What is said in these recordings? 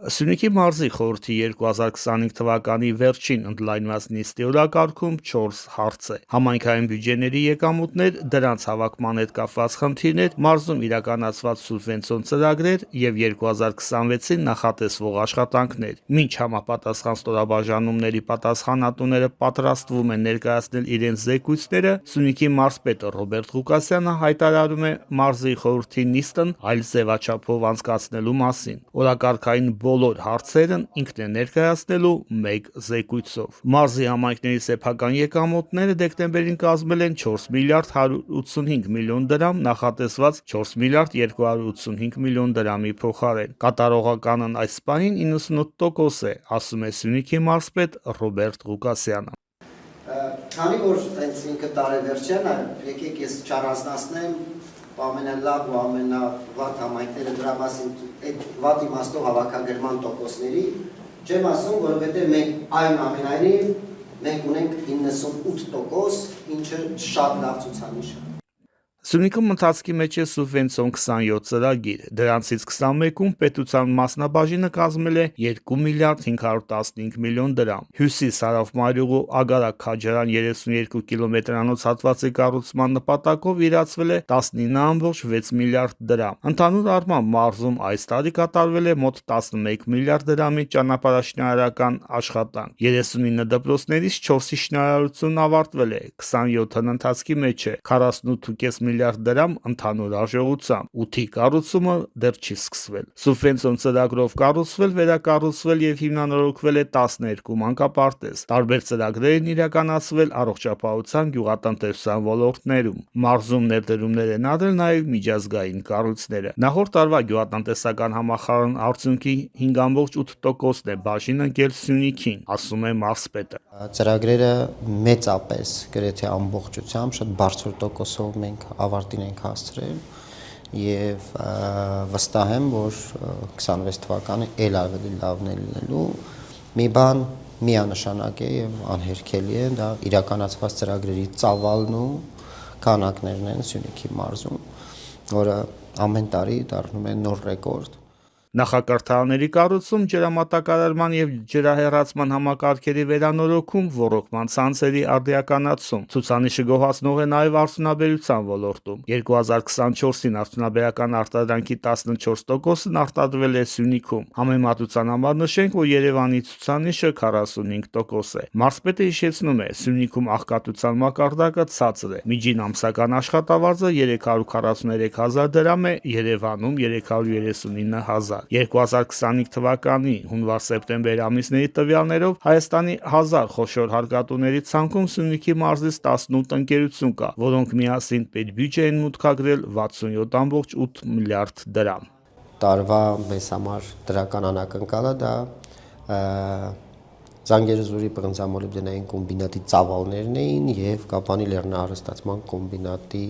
Սյունիքի մարզի խորհրդի 2025 թվականի վերջին ընդլայնված նիստի օրակարգում 4 հարց է. համայնքային բյուջեների եկամուտներ, դրանց հավաքման հետ կապված խնդիրներ, մարզում իրականացված սուբվենցիոն ծրագրեր եւ 2026-ին նախատեսվող աշխատանքներ։ Մինչ համապատասխան ստորաբաժանումների պատասխանատուները պատրաստվում են ներկայացնել իրենց զեկույցները, Սյունիքի մարզպետ Ռոբերտ Ղուկասյանը հայտարարում է մարզի խորհրդի նիստն այլ ձևաչափով անցկացնելու մասին։ Օրակարգային բոլոր հարցերն ինքն է ներկայացնելու մեկ զեկույցով։ Մարզի համայնքների սեփական եկամուտները դեկտեմբերին կազմել են 4 միլիարդ 185 միլիոն դրամ, նախատեսված 4 միլիարդ 285 միլիոն դրամի փոխարեն։ Կատարողականն այս պահին 98% է, ասում է Սյունիքի մարզպետ Ռոբերտ Ղուկասյանը։ Քանի որ այնց ինքը տարեվերջն է, եկեք ես չառանձնացնեմ ամենալավ ու ամենավատ համայնքները դրա մասին այդ վատ իմաստով հավաքագրման տոկոսների չեմ ասում, որովհետև մենք այնուամենայնիվ մենք ունենք 98%, ինչը շատ լավ ցուցանիշ է։ Սյունիքում ընթացքի մեջ է սուբվենցիոն 27 ծրագիր, դրանցից 21-ում պետության մասնաբաժինը կազմել է 2 միլիարդ 515 միլիոն դրամ։ Հյուսիս Հարավ-Մարիուղու Ագարակ Քաջարան 32 կիլոմետրանոց հատվածի կառուցման նպատակով իրացվել է 19.6 միլիարդ դրամ։ Ընդհանուր առմամբ մարզում այս տարի կատարվել է մոտ 11 միլիարդ դրամի ճանապարհաշինարարական աշխատանք։ 39 դպրոցներից 4-ի շինարարությունն ավարտվել է, 27-ն ընթացքի մեջ է, 48.5 միլիարդ դրամ ընդհանուր արժողությամբ, 8-ի կառուցումը դեռ չի սկսվել։ Սուբվենցիոն ծրագրով կառուցվել, վերակառուցվել եւ հիմնանորոգվել է 12 մանկապարտեզ։ Տարբեր ծրագրեր են իրականացվել առողջապահության, գյուղատնտեսության ոլորտներում։ Մարզում ներդրումներ են արել նաեւ միջազգային կառույցները։ Նախորդ տարվա գյուղատնտեսական համախառն արդյունքի 5.8%-ն է բաժին ընկել Սյունիքին, ասում է մարզպետը։ Ծրագրերը մեծապես գրեթե ամբողջությամբ շատ բարձր տոկոսով մենք ավարտին ենք հասցրել եւ վստահ եմ, որ 26 թվականը ել ավելի լավն է լինելու։ Մի բան միանշանակ է եւ անհերքելի է, դա իրականացված ծրագրերի ծավալն ու քանակներն են Սյունիքի մարզում, որը ամեն տարի դառնում է նոր ռեկորդ։ Նախակրթարանների կառուցում, ջրամատակարարման եւ ջրահեռացման համակարգերի վերանորոգում, ոռոգման ցանցերի արդիականացում։ Ցուցանիշը գոհացնող է նաեւ արդյունաբերության ոլորտում։ 2024-ին արդյունաբերական արտադրանքի 14%-ն արտադրվել է Սյունիքում։ Համեմատության համար նշենք, որ Երևանի ցուցանիշը 45% է։ Մարզպետը հիշեցնում է, Սյունիքում աղքատության մակարդակը ցածր է։ Միջին ամսական աշխատավարձը 343.000 դրամ է, Երևանում 339.000։ 2025 թվականի հունվար-սեպտեմբեր ամիսների տվյալներով Հայաստանի 1000 խոշոր հարկատուների ցանկում Սյունիքի մարզից 18 ընկերություն կա, որոնք միասին պետբյուջե են մուտքագրել 67.8 միլիարդ դրամ։ Տարվա մեզ համար դրական անակնկալը դա Զանգերզուրի բրնձամոլիբդենային կոմբինատի ծավալներն էին եւ Կապանի լեռնահարստացման կոմբինատի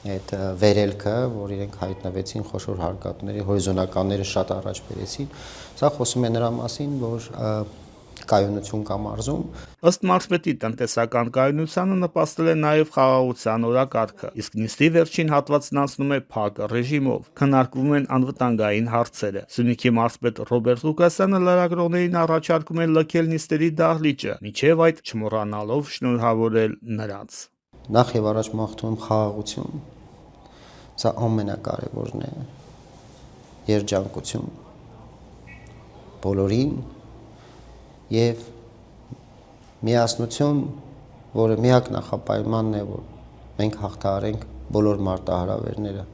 այդ վերելքը, որ իրենք հայտնվեցին խոշոր հարկատուների հորիզոնականները շատ առաջ բերեցին։ Սա խոսում է նրա մասին, որ կայունություն կա մարզում։ Ըստ մարզպետի տնտեսական կայունությանը նպաստել է նաև խաղաղության օրակարգը, իսկ նիստի վերջին հատվածն անցնում է փակ ռեժիմով, քննարկվում են անվտանգային հարցերը։ Սյունիքի մարզպետ Ռոբերտ Ղուկասյանը լրագրողներին առաջարկում է լքել նիստերի դահլիճը, մինչև այդ չմոռանալով շնորհավորել նրանց։ Նախ եւ առաջ մաղթում եմ խաղաղություն։ Սա ամենակարևորն է։ Երջանկություն բոլորին եւ միասնություն, որը միակ նախապայմանն է, որ մենք հաղթահարենք բոլոր մարտահրավերները։